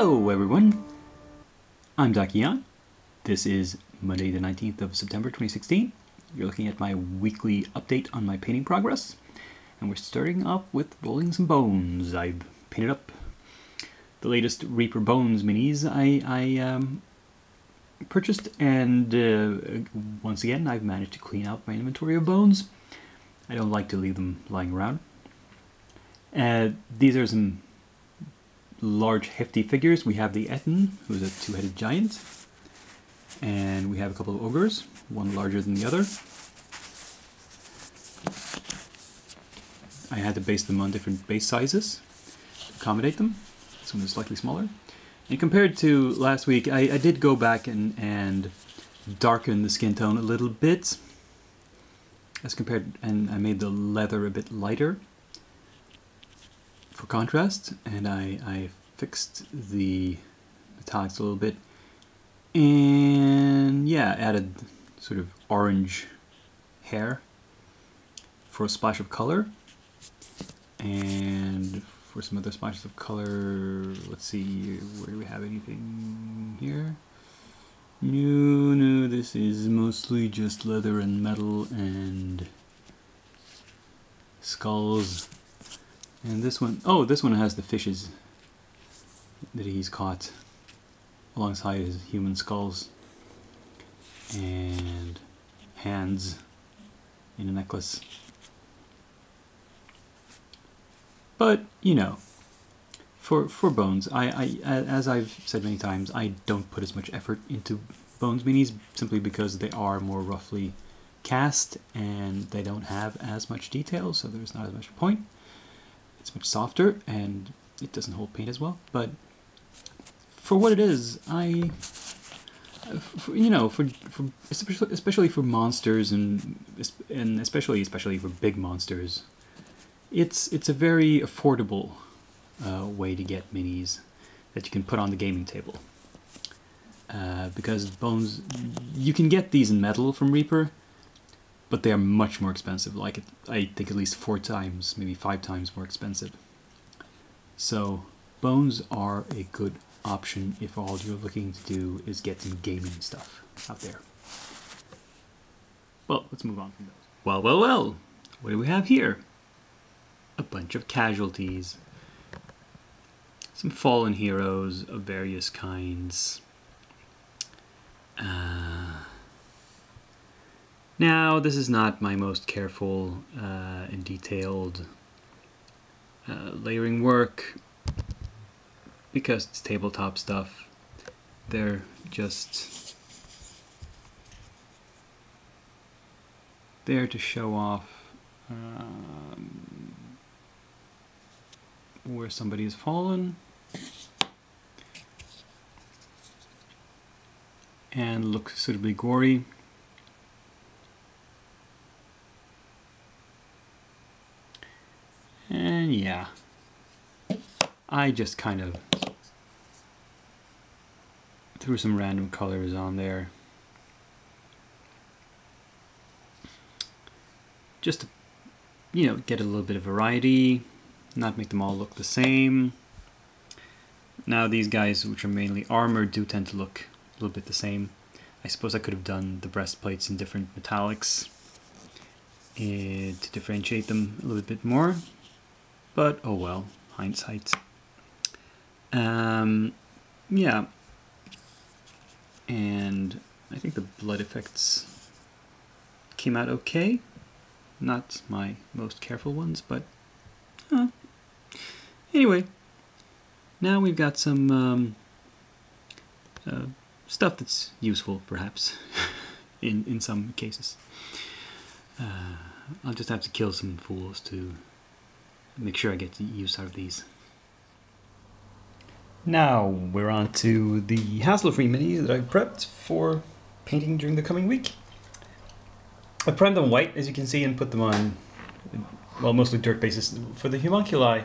Hello everyone, I'm Dakian. This is Monday the 19th of September 2016. You're looking at my weekly update on my painting progress. And we're starting off with rolling some bones. I've painted up the latest Reaper Bones minis I purchased, and once again I've managed to clean out my inventory of bones. I don't like to leave them lying around. These are some large hefty figures. We have the Etten, who's a two-headed giant, and we have a couple of ogres, one larger than the other. I had to base them on different base sizes to accommodate them. This one is slightly smaller. And compared to last week, I did go back and darken the skin tone a little bit as compared, and I made the leather a bit lighter for contrast, and I fixed the metallics a little bit, and yeah, added sort of orange hair for a splash of color, and for some other splashes of color. Let's see, where do we have anything here? No, this is mostly just leather and metal and skulls. And this one, oh, this one has the fishes that he's caught alongside his human skulls and hands in a necklace. But, you know, for bones, I as I've said many times, I don't put as much effort into bones minis simply because they are more roughly cast and they don't have as much detail, so there's not as much point. It's much softer and it doesn't hold paint as well, but for what it is, especially for monsters and especially for big monsters, it's a very affordable way to get minis that you can put on the gaming table. Because bones, you can get these in metal from Reaper, but they are much more expensive, like I think at least 4 times, maybe 5 times more expensive. So bones are a good option if all you're looking to do is get some gaming stuff out there. Well, let's move on from those. Well, what do we have here? A bunch of casualties. Some fallen heroes of various kinds. Now, this is not my most careful and detailed layering work because it's tabletop stuff. They're just there to show off where somebody has fallen and look suitably gory. And yeah, I just kind of threw some random colors on there just to, you know, get a little bit of variety, not make them all look the same. Now these guys, which are mainly armored, do tend to look a little bit the same. I suppose I could have done the breastplates in different metallics to differentiate them a little bit more. But oh well, hindsight. Yeah, and I think the blood effects came out okay. Not my most careful ones, but anyway. Now we've got some stuff that's useful, perhaps, in some cases. I'll just have to kill some fools to make sure I get the use out of these. Now we're on to the hassle-free minis that I've prepped for painting during the coming week. I primed them white, as you can see, and put them on, well, mostly dirt bases. For the homunculi,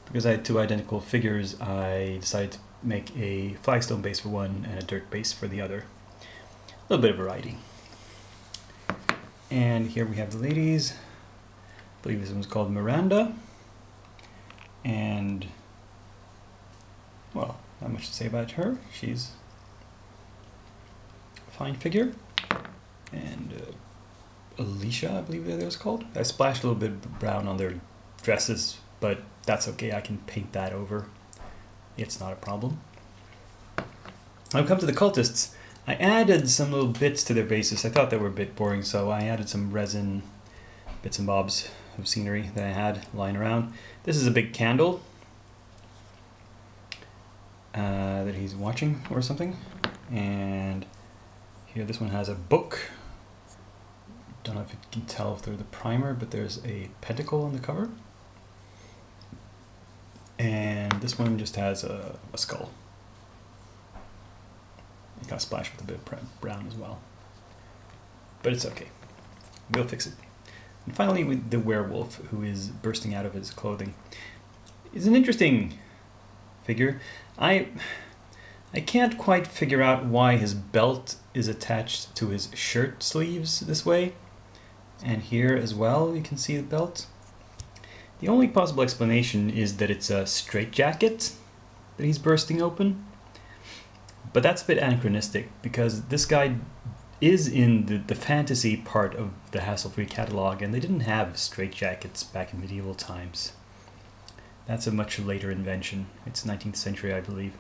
because I had 2 identical figures, I decided to make a flagstone base for one and a dirt base for the other. A little bit of variety. And here we have the ladies. I believe this one's called Miranda. And, well, I'm much to say about her. She's a fine figure. And Alicia, I believe that it was called. I splashed a little bit of brown on their dresses, but that's okay. I can paint that over. It's not a problem. When it comes to the cultists, I added some little bits to their bases. I thought they were a bit boring, so I added some resin bits and bobs of scenery that I had lying around. This is a big candle that he's watching or something. And here, this one has a book. Don't know if you can tell if they're the primer, but there's a pentacle on the cover. And this one just has a skull. It got splashed with a bit of brown as well. But it's okay. We'll fix it. And finally, with the werewolf, who is bursting out of his clothing. It's an interesting figure. I can't quite figure out why his belt is attached to his shirt sleeves this way. And here as well, you can see the belt. The only possible explanation is that it's a straitjacket that he's bursting open. But that's a bit anachronistic, because this guy is in the fantasy part of the Hassle-Free catalog, and they didn't have straitjackets back in medieval times. That's a much later invention. It's 19th century, I believe.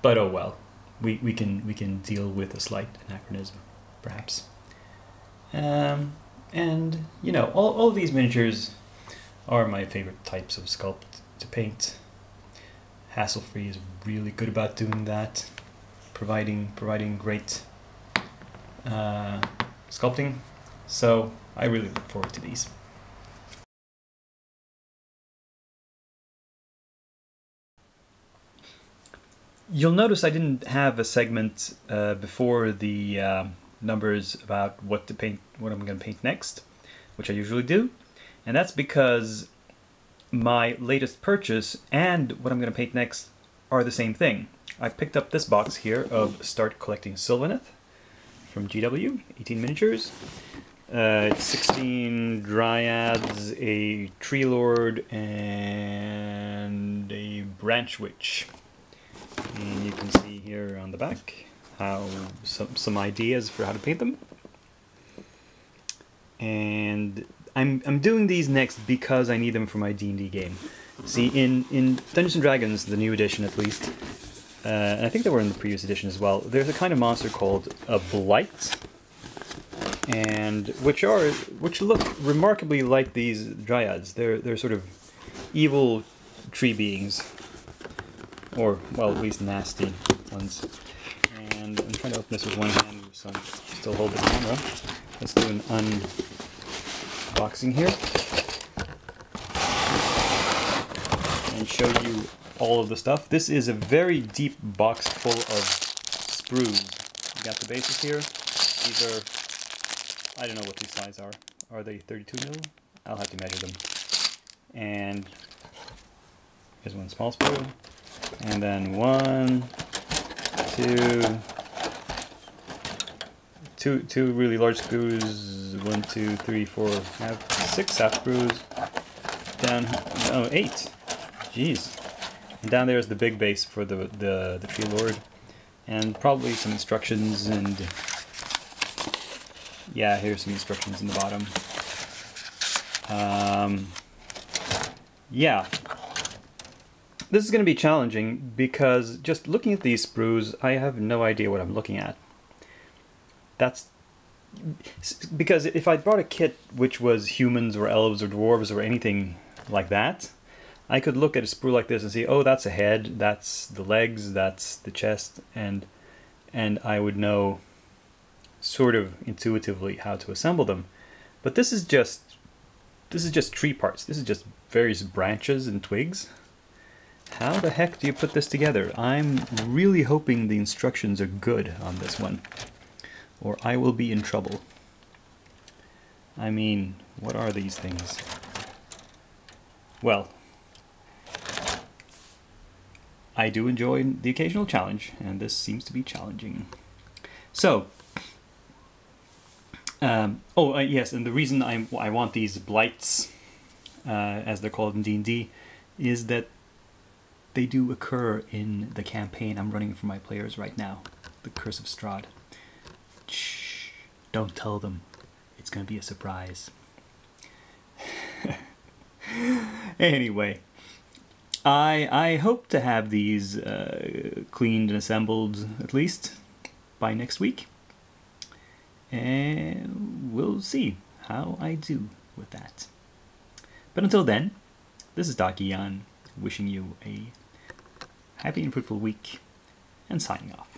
But oh well, we can deal with a slight anachronism, perhaps. And you know, all of these miniatures are my favorite types of sculpt to paint. Hassle-Free is really good about doing that, providing great sculpting. So I really look forward to these. You'll notice I didn't have a segment before the numbers about what to paint, what I'm going to paint next, which I usually do, and that's because my latest purchase and what I'm going to paint next are the same thing. I picked up this box here of Start Collecting Sylvaneth from GW, 18 miniatures. It's 16 Dryads, a Tree Lord, and a Branch Witch. And you can see here on the back how some ideas for how to paint them. And I'm doing these next because I need them for my D&D game. See, in Dungeons & Dragons, the new edition at least, and I think they were in the previous edition as well, there's a kind of monster called a Blight, and which look remarkably like these Dryads. They're sort of evil tree beings, or well, at least nasty ones. And I'm trying to open this with one hand, so I'm still holding the camera. Let's do an unboxing here and show you all of the stuff. This is a very deep box full of sprues. You got the bases here. These are, I don't know what these sizes are. Are they 32 mil? I'll have to measure them. And here's one small sprue. And then two really large screws. 1, 2, 3, 4, 6 half screws. Down, oh, 8. Jeez. And down there is the big base for the Tree Lord, and probably some instructions. And yeah, here's some instructions in the bottom. Yeah. This is going to be challenging because just looking at these sprues, I have no idea what I'm looking at. That's because if I brought a kit which was humans or elves or dwarves or anything like that, I could look at a sprue like this and see, oh, that's a head, that's the legs, that's the chest, and I would know sort of intuitively how to assemble them. But this is just tree parts. This is just various branches and twigs. How the heck do you put this together? I'm really hoping the instructions are good on this one, or I will be in trouble. I mean, what are these things? Well, I do enjoy the occasional challenge, and this seems to be challenging. So, yes, and the reason I want these blights, as they're called in D&D, is that they do occur in the campaign I'm running for my players right now, the Curse of Strahd. Shh, don't tell them. It's gonna be a surprise. Anyway, I hope to have these cleaned and assembled at least by next week. And we'll see how I do with that. But until then, this is Dakian wishing you a happy and fruitful week and signing off.